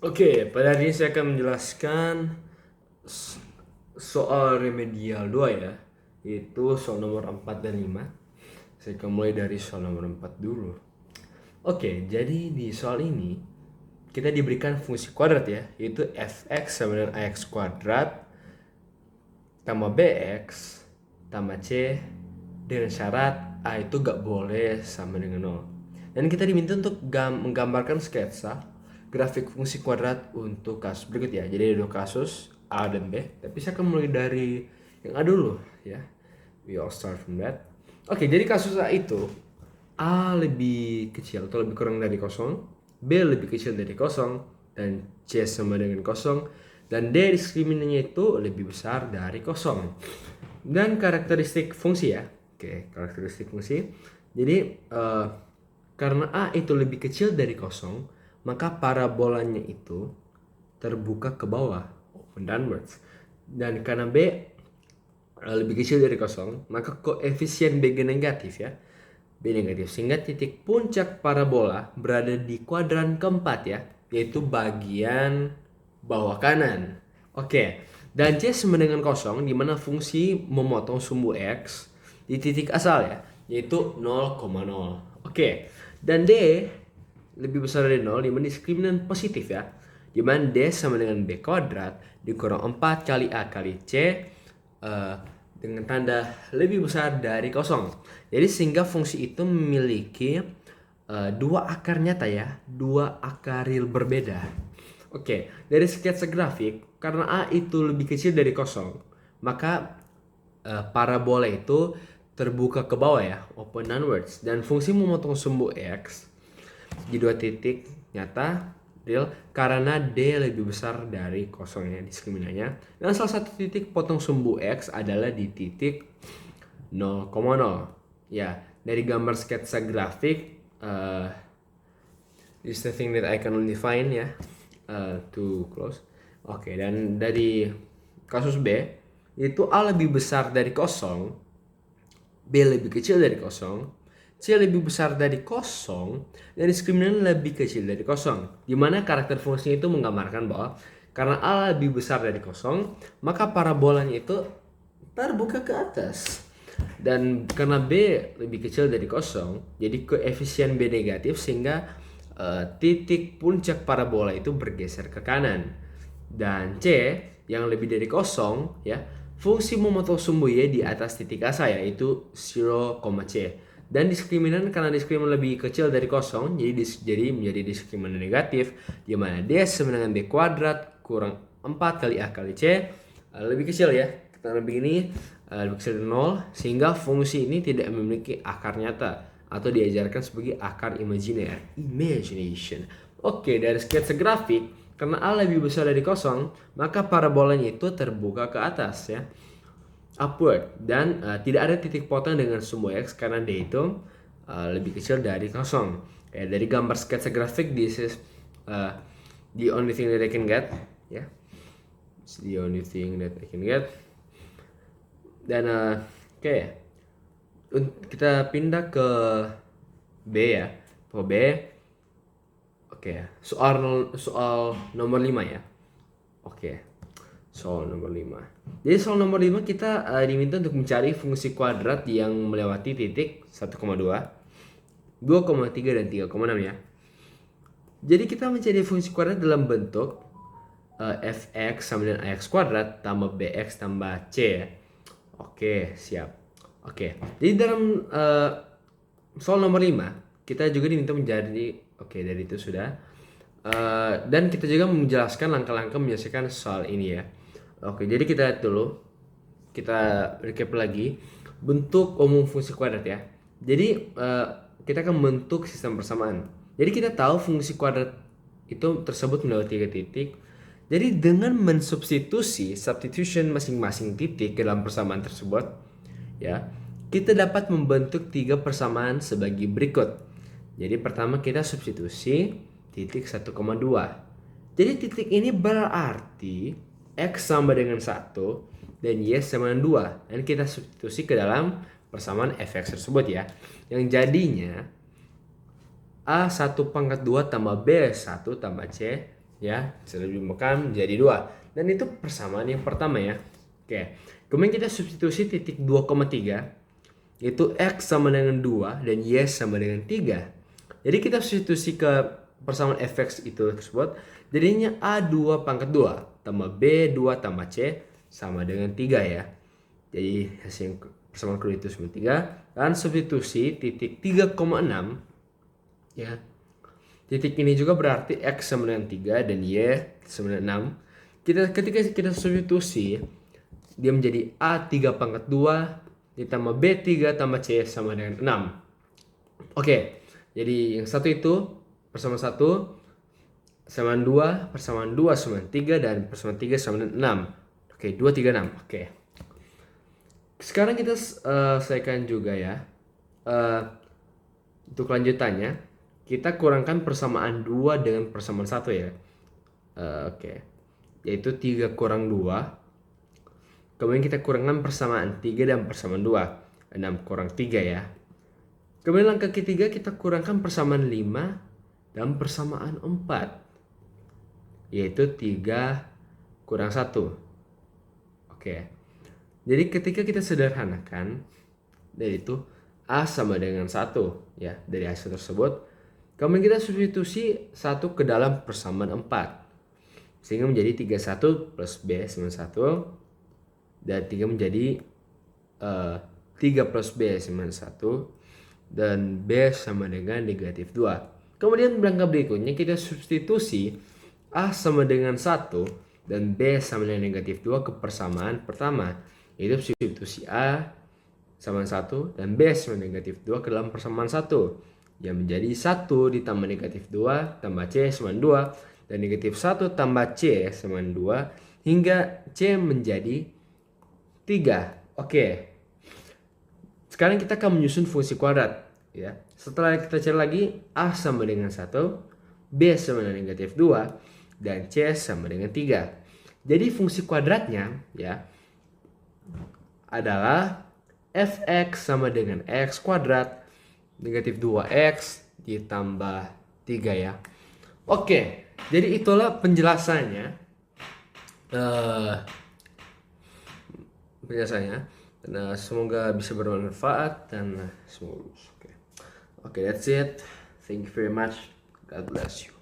Oke, pada hari ini saya akan menjelaskan s- soal remedial 2 ya, yaitu soal nomor 4 dan 5. Saya akan mulai dari soal nomor 4 dulu. Oke, jadi di soal ini kita diberikan fungsi kuadrat ya, yaitu fx sama dengan ax kuadrat tambah bx tambah c dengan syarat a itu gak boleh sama dengan 0. Dan kita diminta untuk menggambarkan sketsa grafik fungsi kuadrat untuk kasus berikut ya. Jadi ada dua kasus A dan B. Tapi saya akan mulai dari yang A dulu ya. We all start from that. Oke, jadi kasus A itu A lebih kecil atau lebih kurang dari kosong, B lebih kecil dari kosong, dan C sama dengan kosong, dan D diskriminannya itu lebih besar dari kosong. Dan karakteristik fungsi ya. Oke, karakteristik fungsi. Jadi karena A itu lebih kecil dari kosong, maka parabolanya itu terbuka ke bawah, open downwards. Dan karena B lebih kecil dari kosong, maka koefisien BG negatif ya. B negatif, sehingga titik puncak parabola berada di kuadran keempat ya, yaitu bagian bawah kanan. Oke, dan C sama dengan kosong, di mana fungsi memotong sumbu X di titik asal ya, yaitu 0,0. Oke, dan D lebih besar dari 0, di mana diskriminan positif ya, di mana D sama dengan B kuadrat dikurang 4 kali A kali C dengan tanda lebih besar dari kosong. Jadi sehingga fungsi itu memiliki dua akar nyata ya, dua akar real berbeda. Oke, dari sketsa grafik, karena A itu lebih kecil dari kosong, maka parabola itu terbuka ke bawah ya, open downwards. Dan fungsi memotong sumbu X di dua titik nyata real karena D lebih besar dari kosongnya diskriminannya. Dan salah satu titik potong sumbu X adalah di titik 0,0. Ya, dari gambar sketsa grafik is the thing that I can only find ya, to close. Oke, dan dari kasus B itu A lebih besar dari kosong, B lebih kecil dari kosong, C lebih besar dari kosong, dan diskriminan lebih kecil dari kosong. Dimana karakter fungsinya itu menggambarkan bahwa karena A lebih besar dari kosong, maka parabolanya itu terbuka ke atas. Dan karena B lebih kecil dari kosong, jadi koefisien B negatif, sehingga titik puncak parabola itu bergeser ke kanan. Dan C yang lebih dari kosong ya, fungsi memotong sumbu Y di atas titik asa yaitu 0, C. Dan diskriminan karena diskriminan lebih kecil dari kosong, jadi menjadi diskriminan negatif, di mana D sama dengan B kuadrat kurang 4 kali A kali C lebih kecil ya. Kita begini lebih kecil dari 0, sehingga fungsi ini tidak memiliki akar nyata atau diajarkan sebagai akar imajiner, imagination. Oke, dari sketsa grafik, karena A lebih besar dari kosong, maka parabolanya itu terbuka ke atas ya, upward, dan tidak ada titik potong dengan sumbu X karena D itu lebih kecil dari kosong. Dari gambar sketsa grafik, this is the only thing that I can get ya, it's the only thing that I can get. Dan oke, kita pindah ke B ya, ke B. Oke, soal nomor 5 ya. Oke, soal nomor 5. Jadi soal nomor 5 kita diminta untuk mencari fungsi kuadrat yang melewati titik 1,2, 2,3 dan 3,6 ya. Jadi kita mencari fungsi kuadrat dalam bentuk fx sama dengan ax kuadrat tambah bx tambah c ya. Oke, siap. Oke, jadi dalam soal nomor 5 kita juga diminta menjadi, oke, dari itu sudah. Dan kita juga menjelaskan langkah-langkah menyelesaikan soal ini ya. Oke, jadi kita lihat dulu. Kita recap lagi bentuk umum fungsi kuadrat ya. Jadi kita akan membentuk sistem persamaan. Jadi kita tahu fungsi kuadrat itu tersebut melewati 3 titik. Jadi dengan substitution masing-masing titik ke dalam persamaan tersebut ya, kita dapat membentuk 3 persamaan sebagai berikut. Jadi pertama kita substitusi titik 1,2. Jadi titik ini berarti X sama dengan 1 dan Y sama dengan 2. Dan kita substitusi ke dalam persamaan fx tersebut ya. Yang jadinya A1 pangkat 2 tambah B1 tambah C ya, sudah dibumbahkan menjadi 2. Dan itu persamaan yang pertama ya. Oke. Kemudian kita substitusi titik 2,3 itu X sama dengan 2 dan Y sama dengan 3. Jadi kita substitusi ke persamaan fx itu tersebut, jadinya A2 pangkat 2 tambah B2 tambah C sama dengan 3 ya. Jadi hasil persamaan kedua itu sama 3. Dan substitusi titik 3,6 ya. Titik ini juga berarti X sama dengan 3 dan Y sama dengan 6. Ketika kita substitusi, dia menjadi A3 pangkat 2 ditambah B3 tambah C sama dengan 6. Oke, jadi yang satu itu persamaan 1, persamaan 2, persamaan 2 sama dengan 3, dan persamaan 3 sama dengan 6. Oke, 2, 3, 6. Oke. Sekarang kita selesaikan juga ya. Untuk lanjutannya, kita kurangkan persamaan 2 dengan persamaan 1 ya. Oke. Yaitu 3 kurang 2. Kemudian kita kurangkan persamaan 3 dan persamaan 2. 6 kurang 3 ya. Kemudian langkah ketiga kita kurangkan persamaan 5 dan persamaan 4. Yaitu 3 kurang 1. Oke. Jadi ketika kita sederhanakan, dari itu A sama dengan 1 ya, dari hasil tersebut. Kemudian kita substitusi 1 ke dalam persamaan 4. Sehingga menjadi 31 plus B sama 1. Dan 3 menjadi 3 plus B sama 1. Dan B sama dengan negatif 2. Kemudian langkah berikutnya kita substitusi A sama dengan 1 dan B sama dengan negatif 2 ke persamaan pertama. Yaitu substitusi A sama 1 dan B sama negatif 2 ke dalam persamaan 1. Yang menjadi 1 ditambah negatif 2 tambah C sama 2. Dan negatif 1 tambah C sama 2 hingga C menjadi 3. Oke. Sekarang kita akan menyusun fungsi kuadrat ya. Setelah kita cari lagi, A sama dengan 1, B sama dengan negatif 2, dan C sama dengan 3. Jadi fungsi kuadratnya ya adalah fx sama dengan x kuadrat negatif 2x ditambah 3 ya. Oke, jadi itulah penjelasannya. Nah, semoga bisa bermanfaat dan semoga lulus. Oke, that's it. Thank you very much. God bless you.